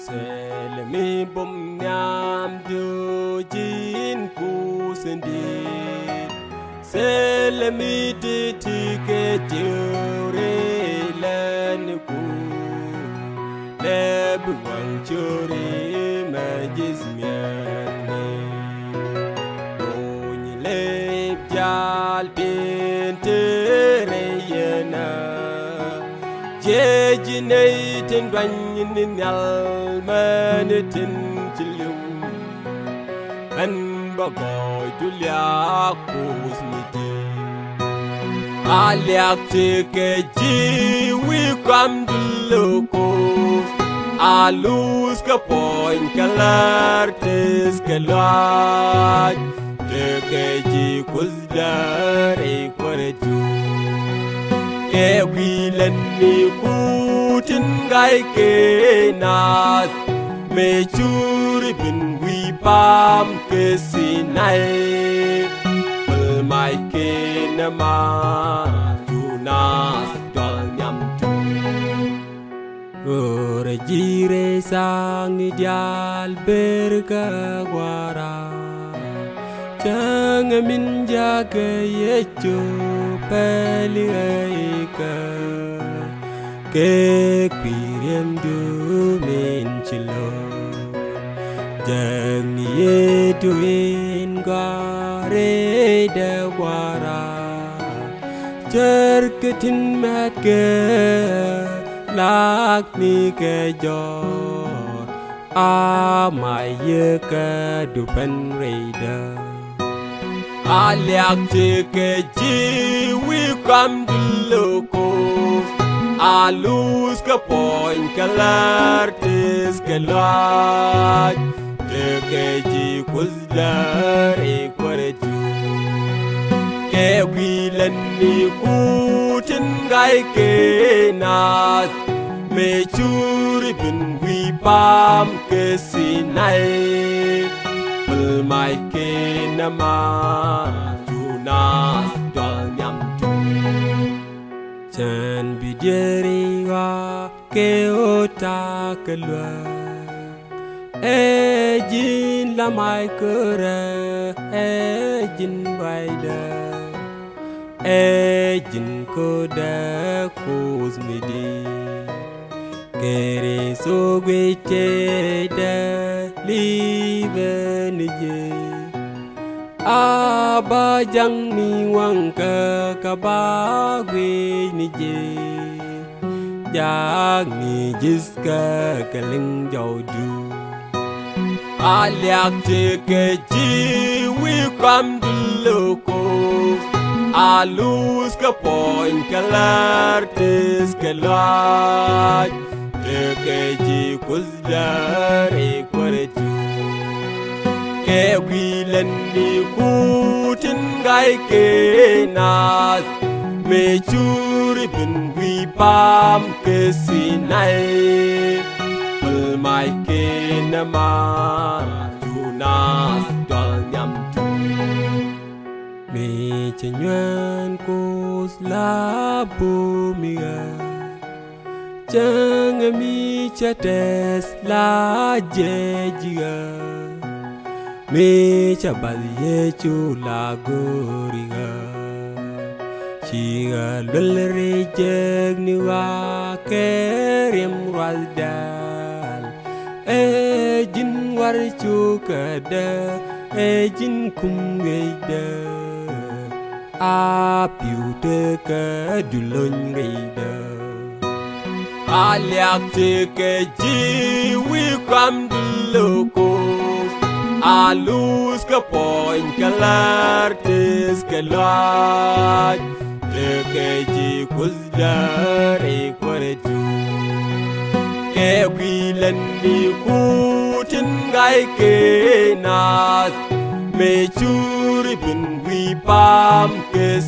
Selmi bom nyam du jin ku sendi Selmi titike jure lan ku Lebu wang jure majizmiani Onyi lep jal pintereyena Jejinay tindwanyin nyalmanitin chiliw An bagoy tulyak kusmiti Alyak tike jiwi kwam dulukuf Alus kapoin kalartis kalaj Tike jikus dari kwaraju Ewilan ni kutin gai ke nas Me curi bin wi pam ke sinai Pelmai ke nama tunas dal nyam tu Ore jire sang ni dial berkagwara Jangan menjaga yecu pelika Ke kwirem du mencilo Jangan yetuin gare dewara Jerketin mat ke lak ni ke jor Amai ye ke dupen reda Alyak tike jiwi kwam dulukuf Alus kapoin kalartis kalaj Tike jikus dari kwaraju Kewilan ni kutin gai ke nas Me curi bin wi pam ke sinai Pelmai ke nama tunas dal nyam tu Chan bidiri wa ke ota kelua Jin lamai kera jin baida Jin koda kusmidi Kere so gwete da libe nije Abajang ni wangka kabagwe nije Jang ni jiska kaling jaudu Alyak tike jiwi kwam dulukuf Alus kapoin kalartis kalaj Tike jikus dari kwaraju Kewilan ni kutin gai ke nas Me curi bin wi pam ke sinai Pelmai ke nama tunas dal nyam tu Me cenyuan kus labu miga Jangan mi cates la jejiga Me cabal ye chula goriga Chiga lulre jeg ni wa kerim waldal Jin war chukada jin kumgeida Apiu teka dulon reida Alyak tike jiwi kwam dulukuf Alus kapoin kalartis kalaj Tike jikus dari kwaraju Kewilan ni kutin gai ke nas Me curi bin wi pam ke